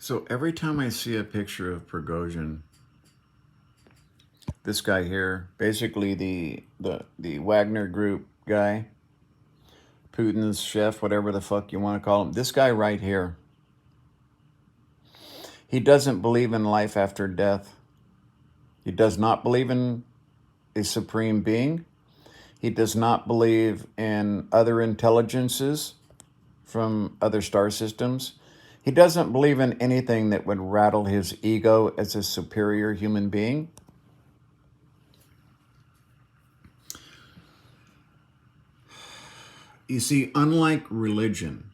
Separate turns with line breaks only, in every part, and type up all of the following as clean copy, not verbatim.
So every time I see a picture of Prigozhin, this guy here, basically the Wagner Group guy, Putin's chef, whatever the fuck you want to call him, this guy right here, he doesn't believe in life after death. He does not believe in a supreme being. He does not believe in other intelligences from other star systems. He doesn't believe in anything that would rattle his ego as a superior human being. You see, unlike religion,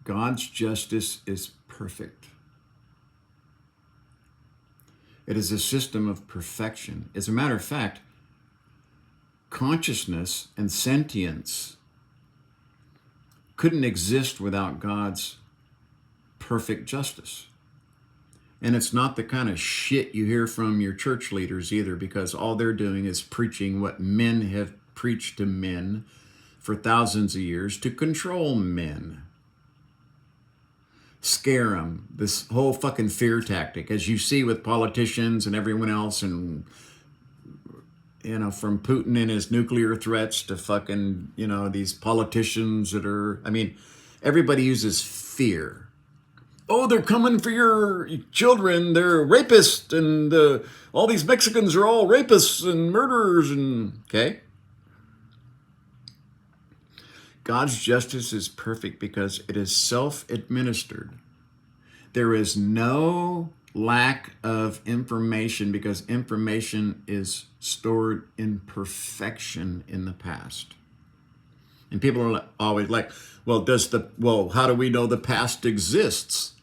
God's justice is perfect. It is a system of perfection. As a matter of fact, consciousness and sentience couldn't exist without God's perfect justice. And it's not the kind of shit you hear from your church leaders either, because all they're doing is preaching what men have preached to men for thousands of years to control men. Scare them. This whole fucking fear tactic, as you see with politicians and everyone else, and from Putin and his nuclear threats to fucking, these politicians that are, everybody uses fear. Oh, they're coming for your children. They're rapists, and all these Mexicans are all rapists and murderers, and okay. God's justice is perfect because it is self-administered. There is no lack of information because information is stored in perfection in the past. And people are always like, well, how do we know the past exists?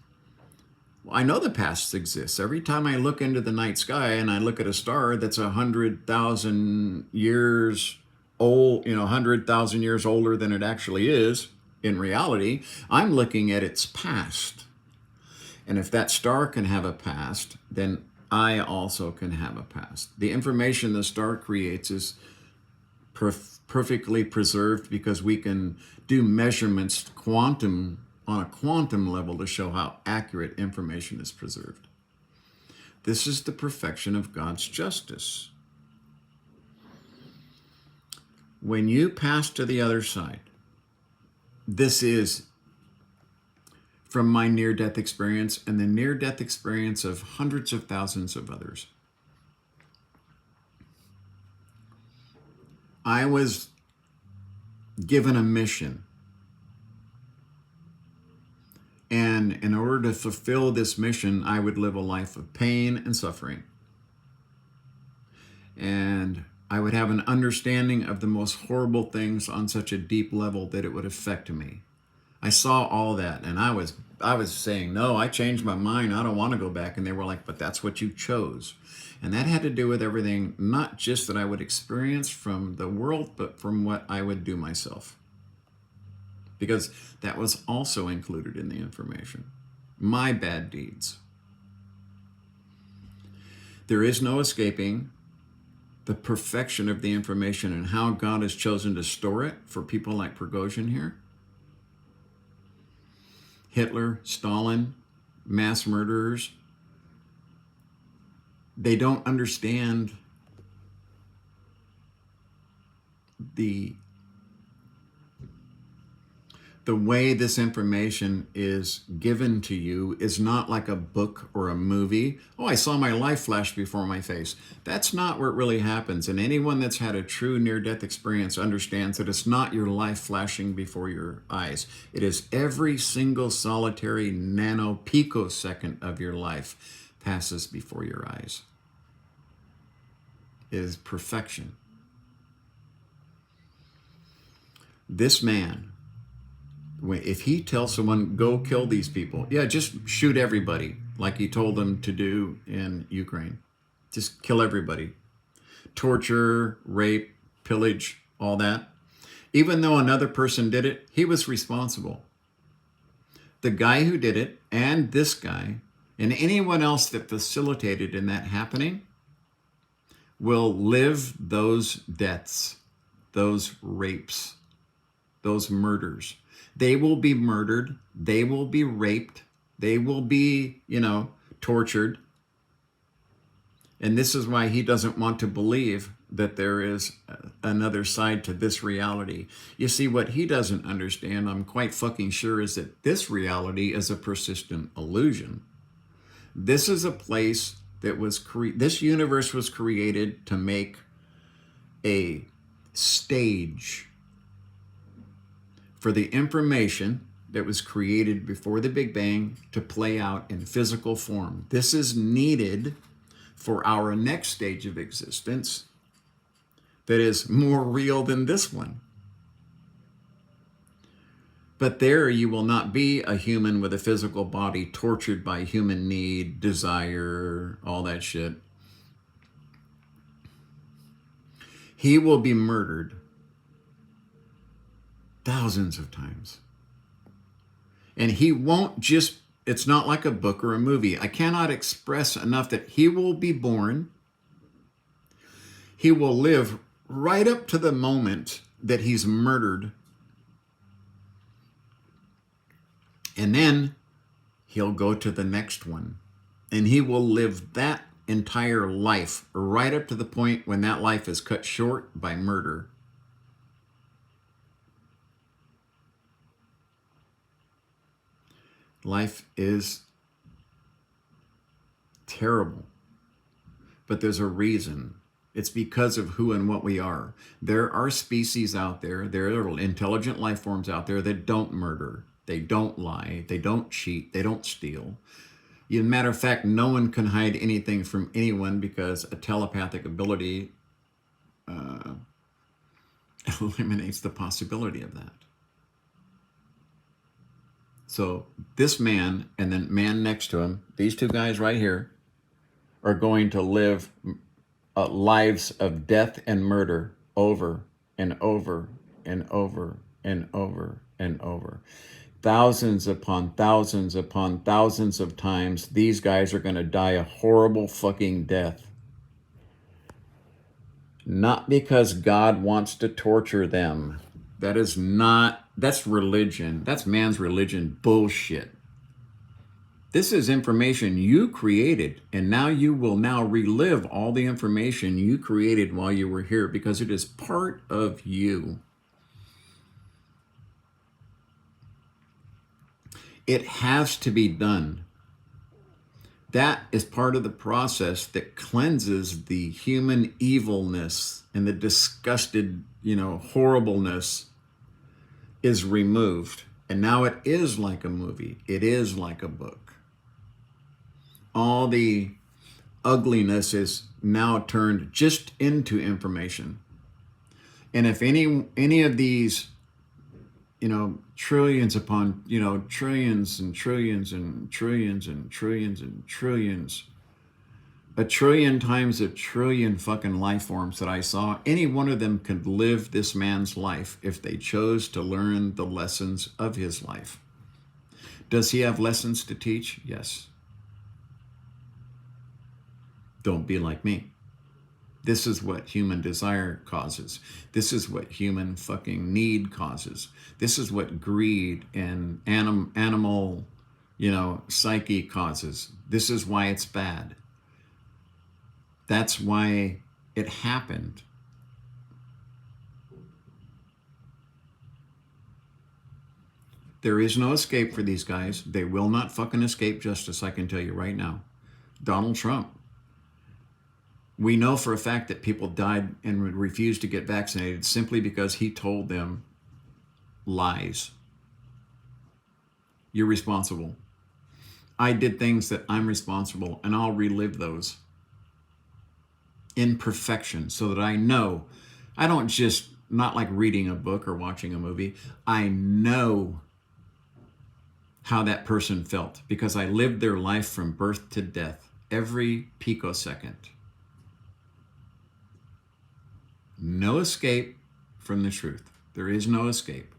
Well, I know the past exists. Every time I look into the night sky and I look at a star that's 100,000 years old, 100,000 years older than it actually is in reality, I'm looking at its past. And if that star can have a past, then I also can have a past. The information the star creates is perfectly preserved because we can do measurements on a quantum level to show how accurate information is preserved. This is the perfection of God's justice. When you pass to the other side, this is from my near-death experience and the near-death experience of hundreds of thousands of others. I was given a mission. And in order to fulfill this mission, I would live a life of pain and suffering. And I would have an understanding of the most horrible things on such a deep level that it would affect me. I saw all that, and I was saying, no, I changed my mind. I don't want to go back. And they were like, but that's what you chose. And that had to do with everything, not just that I would experience from the world, but from what I would do myself. Because that was also included in the information. My bad deeds. There is no escaping the perfection of the information and how God has chosen to store it for people like Prigozhin here. Hitler, Stalin, mass murderers. They don't understand the way this information is given to you is not like a book or a movie. Oh, I saw my life flash before my face. That's not where it really happens. And anyone that's had a true near-death experience understands that it's not your life flashing before your eyes. It is every single solitary nano picosecond of your life passes before your eyes. It is perfection. This man, if he tells someone, go kill these people, yeah, just shoot everybody, like he told them to do in Ukraine. Just kill everybody. Torture, rape, pillage, all that. Even though another person did it, he was responsible. The guy who did it, and this guy, and anyone else that facilitated in that happening, will live those deaths, those rapes, those murders. They will be murdered. They will be raped. They will be, tortured. And this is why he doesn't want to believe that there is another side to this reality. You see, what he doesn't understand, I'm quite fucking sure, is that this reality is a persistent illusion. This is a place that this universe was created to make a stage for the information that was created before the Big Bang to play out in physical form. This is needed for our next stage of existence that is more real than this one. But there you will not be a human with a physical body tortured by human need, desire, all that shit. He will be murdered thousands of times. And he won't just, it's not like a book or a movie. I cannot express enough that he will be born. He will live right up to the moment that he's murdered. And then he'll go to the next one. And he will live that entire life right up to the point when that life is cut short by murder. Life is terrible, but there's a reason. It's because of who and what we are. There are species out there, there are intelligent life forms out there that don't murder, they don't lie, they don't cheat, they don't steal. As a matter of fact, no one can hide anything from anyone because a telepathic ability eliminates the possibility of that. So this man and the man next to him, these two guys right here, are going to live lives of death and murder over and over and over and over and over. Thousands upon thousands upon thousands of times, these guys are going to die a horrible fucking death. Not because God wants to torture them. That's religion. That's man's religion bullshit. This is information you created, and now you will relive all the information you created while you were here because it is part of you. It has to be done. That is part of the process that cleanses the human evilness and the disgusted, horribleness is removed. And now it is like a movie. It is like a book. All the ugliness is now turned just into information. And if any of these, trillions upon, trillions and trillions and trillions and trillions and trillions, a trillion times a trillion fucking life forms that I saw, any one of them could live this man's life if they chose to learn the lessons of his life. Does he have lessons to teach? Yes. Don't be like me. This is what human desire causes. This is what human fucking need causes. This is what greed and animal, psyche causes. This is why it's bad. That's why it happened. There is no escape for these guys. They will not fucking escape justice, I can tell you right now. Donald Trump. We know for a fact that people died and refused to get vaccinated simply because he told them lies. You're responsible. I did things that I'm responsible, and I'll relive those in perfection so that I know. I don't just, not like reading a book or watching a movie. I know how that person felt because I lived their life from birth to death, every picosecond. No escape from the truth. There is no escape.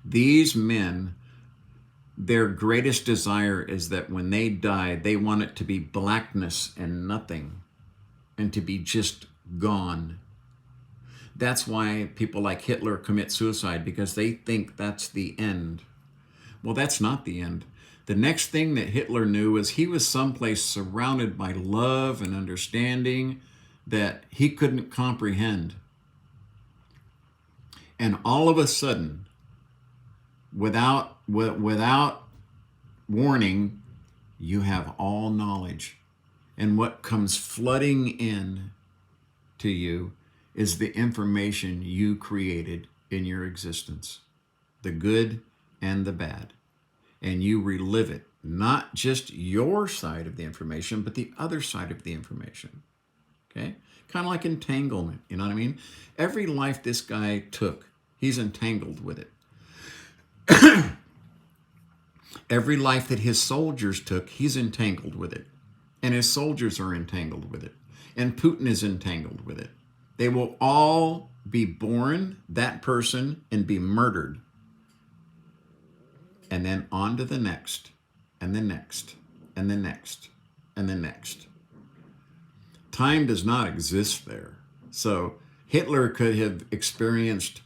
These men, their greatest desire is that when they die, they want it to be blackness and nothing, and to be just gone. That's why people like Hitler commit suicide, because they think that's the end. Well, that's not the end. The next thing that Hitler knew was he was someplace surrounded by love and understanding that he couldn't comprehend. And all of a sudden, without warning, you have all knowledge. And what comes flooding in to you is the information you created in your existence, the good and the bad. And you relive it, not just your side of the information, but the other side of the information. Okay? Kind of like entanglement, you know what I mean? Every life this guy took, he's entangled with it. Every life that his soldiers took, he's entangled with it. And his soldiers are entangled with it. And Putin is entangled with it. They will all be born, that person, and be murdered. And then on to the next, and the next, and the next, and the next. Time does not exist there. So Hitler could have experienced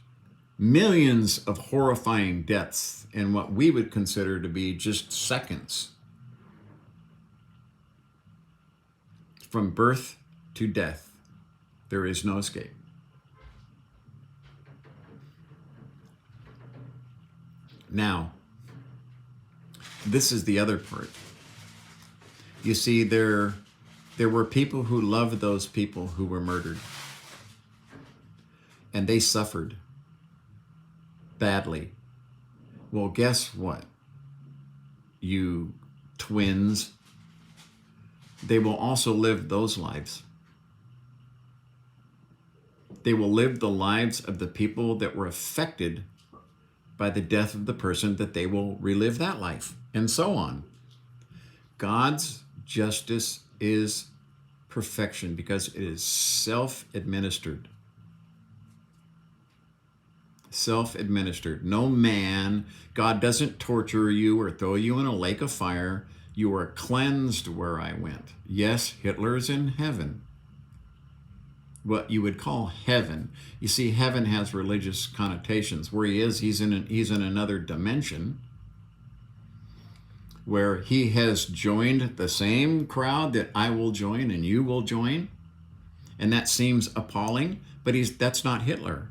millions of horrifying deaths in what we would consider to be just seconds. From birth to death, there is no escape. Now, this is the other part. You see, there were people who loved those people who were murdered. And they suffered badly. Well, guess what? You twins, they will also live those lives. They will live the lives of the people that were affected by the death of the person, that they will relive that life, and so on. God's justice is perfection because it is self-administered. Self-administered. No man, God doesn't torture you or throw you in a lake of fire. You are cleansed where I went. Yes, Hitler's in heaven. What you would call heaven. You see, heaven has religious connotations. Where he is, he's in another dimension where he has joined the same crowd that I will join and you will join. And that seems appalling, but that's not Hitler.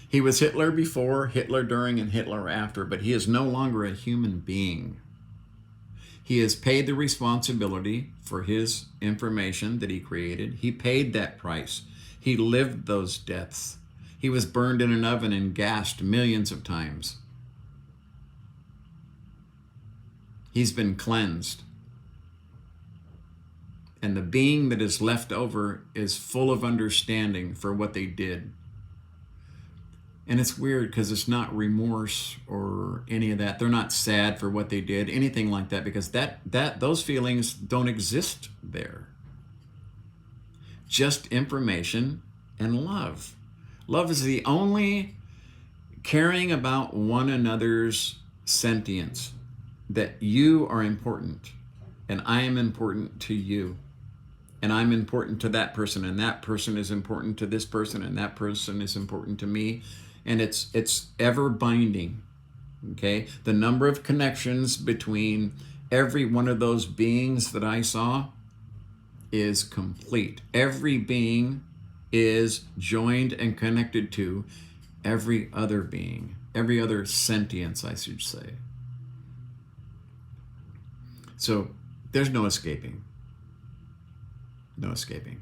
He was Hitler before, Hitler during, and Hitler after, but he is no longer a human being. He has paid the responsibility for his information that he created. He paid that price. He lived those deaths. He was burned in an oven and gassed millions of times. He's been cleansed. And the being that is left over is full of understanding for what they did. And it's weird because it's not remorse or any of that. They're not sad for what they did, anything like that, because those feelings don't exist there. Just information and love. Love is the only caring about one another's sentience, that you are important and I am important to you. And I'm important to that person, and that person is important to this person, and that person is important to me. And it's ever binding, okay? The number of connections between every one of those beings that I saw is complete. Every being is joined and connected to every other being, every other sentience, I should say. So there's no escaping. No escaping.